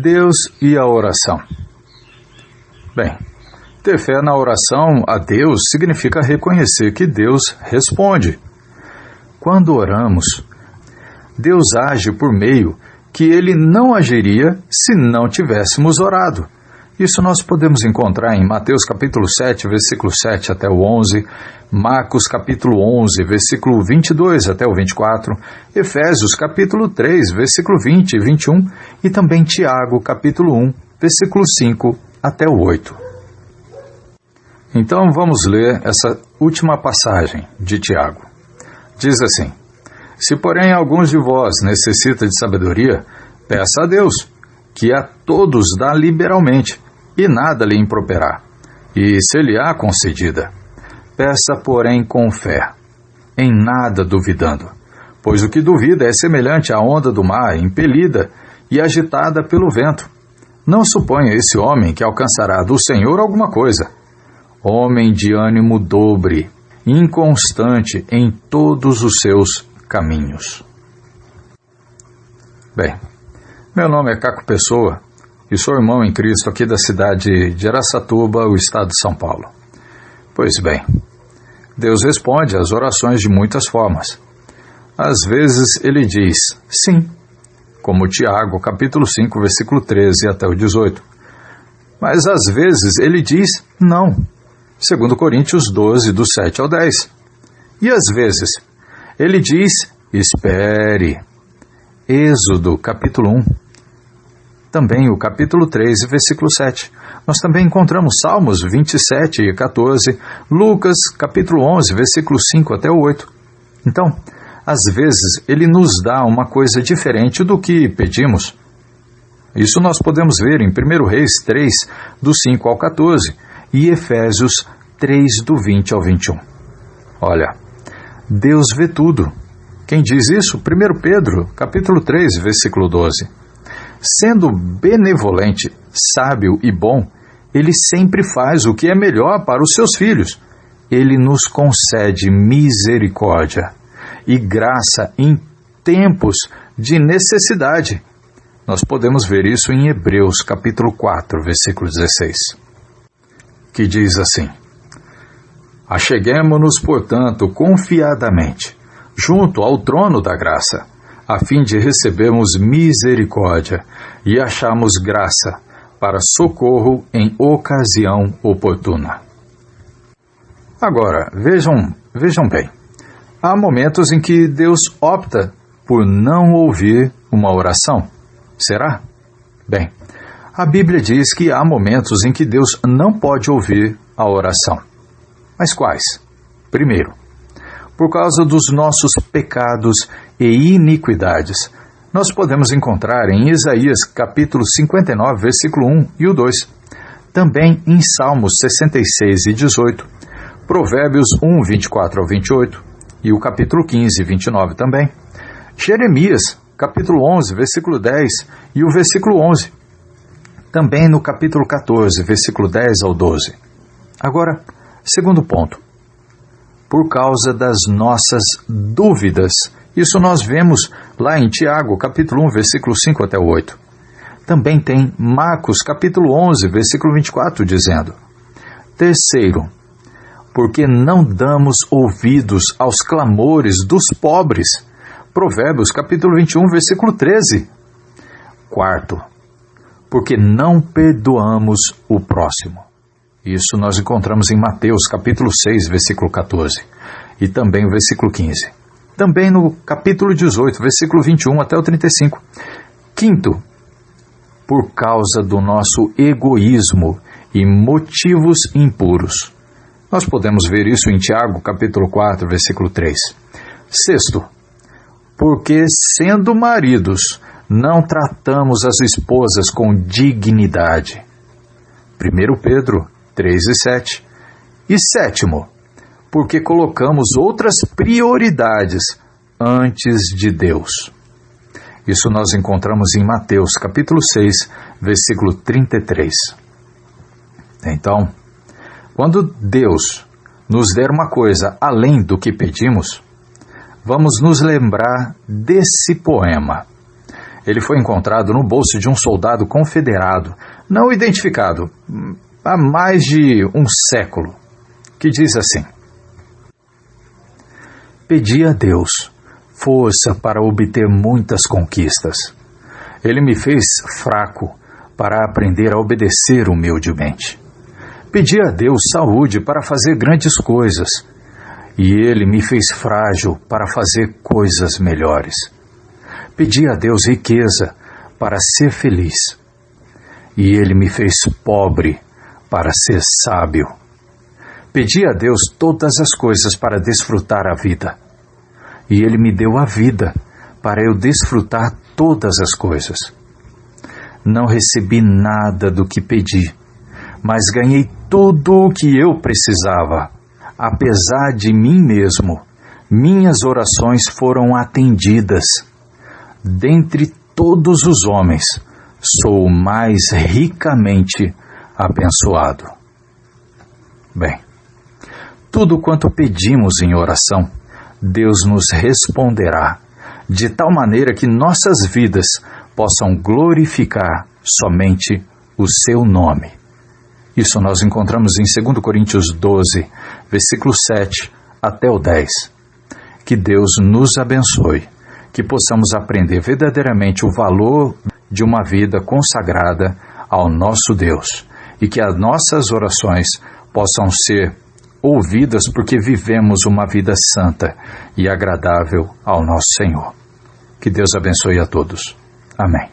Deus e a oração. Bem, ter fé na oração a Deus significa reconhecer que Deus responde. Quando oramos, Deus age por meio que Ele não agiria se não tivéssemos orado. Isso nós podemos encontrar em Mateus capítulo 7, versículo 7 até o 11, Marcos capítulo 11, versículo 22 até o 24, Efésios capítulo 3, versículo 20 e 21, e também Tiago capítulo 1, versículo 5 até o 8. Então vamos ler essa última passagem de Tiago. Diz assim: Se porém alguns de vós necessita de sabedoria, peça a Deus, que a todos dá liberalmente, e nada lhe improperá, e se lhe há concedida. Peça, porém, com fé, em nada duvidando, pois o que duvida é semelhante à onda do mar, impelida e agitada pelo vento. Não suponha esse homem que alcançará do Senhor alguma coisa. Homem de ânimo dobre, inconstante em todos os seus caminhos. Bem, meu nome é Caco Pessoa e sou irmão em Cristo aqui da cidade de Araçatuba, o estado de São Paulo. Pois bem, Deus responde às orações de muitas formas. Às vezes Ele diz sim, como Tiago, capítulo 5, versículo 13 até o 18. Mas às vezes Ele diz não, segundo Coríntios 12, do 7 ao 10. E às vezes Ele diz espere, Êxodo, capítulo 1. Também o capítulo 3, versículo 7. Nós também encontramos Salmos 27 e 14, Lucas, capítulo 11, versículo 5 até o 8. Então, às vezes, Ele nos dá uma coisa diferente do que pedimos. Isso nós podemos ver em 1 Reis 3, do 5 ao 14, e Efésios 3, do 20 ao 21. Olha, Deus vê tudo. Quem diz isso? 1 Pedro, capítulo 3, versículo 12. Sendo benevolente, sábio e bom, Ele sempre faz o que é melhor para os seus filhos. Ele nos concede misericórdia e graça em tempos de necessidade. Nós podemos ver isso em Hebreus, capítulo 4, versículo 16, que diz assim: Acheguemo-nos, portanto, confiadamente, junto ao trono da graça, a fim de recebermos misericórdia e acharmos graça para socorro em ocasião oportuna. Agora, vejam bem, há momentos em que Deus opta por não ouvir uma oração. Será? Bem, a Bíblia diz que há momentos em que Deus não pode ouvir a oração. Mas quais? Primeiro, por causa dos nossos pecados e iniquidades. Nós podemos encontrar em Isaías capítulo 59, versículo 1 e o 2. Também em Salmos 66 e 18, Provérbios 1, 24 ao 28 e o capítulo 15, 29 também. Jeremias capítulo 11, versículo 10 e o versículo 11. Também no capítulo 14, versículo 10 ao 12. Agora, segundo ponto. Por causa das nossas dúvidas. Isso nós vemos lá em Tiago, capítulo 1, versículo 5 até o 8. Também tem Marcos, capítulo 11, versículo 24, dizendo: Terceiro, porque não damos ouvidos aos clamores dos pobres. Provérbios, capítulo 21, versículo 13. Quarto, porque não perdoamos o próximo. Isso nós encontramos em Mateus, capítulo 6, versículo 14, e também o versículo 15. Também no capítulo 18, versículo 21 até o 35. Quinto, por causa do nosso egoísmo e motivos impuros. Nós podemos ver isso em Tiago, capítulo 4, versículo 3. Sexto, porque sendo maridos, não tratamos as esposas com dignidade. 1 Pedro 3 e 7. E sétimo, porque colocamos outras prioridades antes de Deus. Isso nós encontramos em Mateus, capítulo 6, versículo 33. Então, quando Deus nos der uma coisa além do que pedimos, vamos nos lembrar desse poema. Ele foi encontrado no bolso de um soldado confederado, não identificado, há mais de um século, que diz assim: pedi a Deus força para obter muitas conquistas. Ele me fez fraco para aprender a obedecer humildemente. Pedi a Deus saúde para fazer grandes coisas, e Ele me fez frágil para fazer coisas melhores. Pedi a Deus riqueza para ser feliz, e Ele me fez pobre para ser sábio. Pedi a Deus todas as coisas para desfrutar a vida, e Ele me deu a vida para eu desfrutar todas as coisas. Não recebi nada do que pedi, mas ganhei tudo o que eu precisava. Apesar de mim mesmo, minhas orações foram atendidas. Dentre todos os homens, sou o mais ricamente abençoado. Bem, tudo quanto pedimos em oração, Deus nos responderá, de tal maneira que nossas vidas possam glorificar somente o seu nome. Isso nós encontramos em 2 Coríntios 12, versículo 7 até o 10. Que Deus nos abençoe, que possamos aprender verdadeiramente o valor de uma vida consagrada ao nosso Deus e que as nossas orações possam ser ouvidas porque vivemos uma vida santa e agradável ao nosso Senhor. Que Deus abençoe a todos. Amém.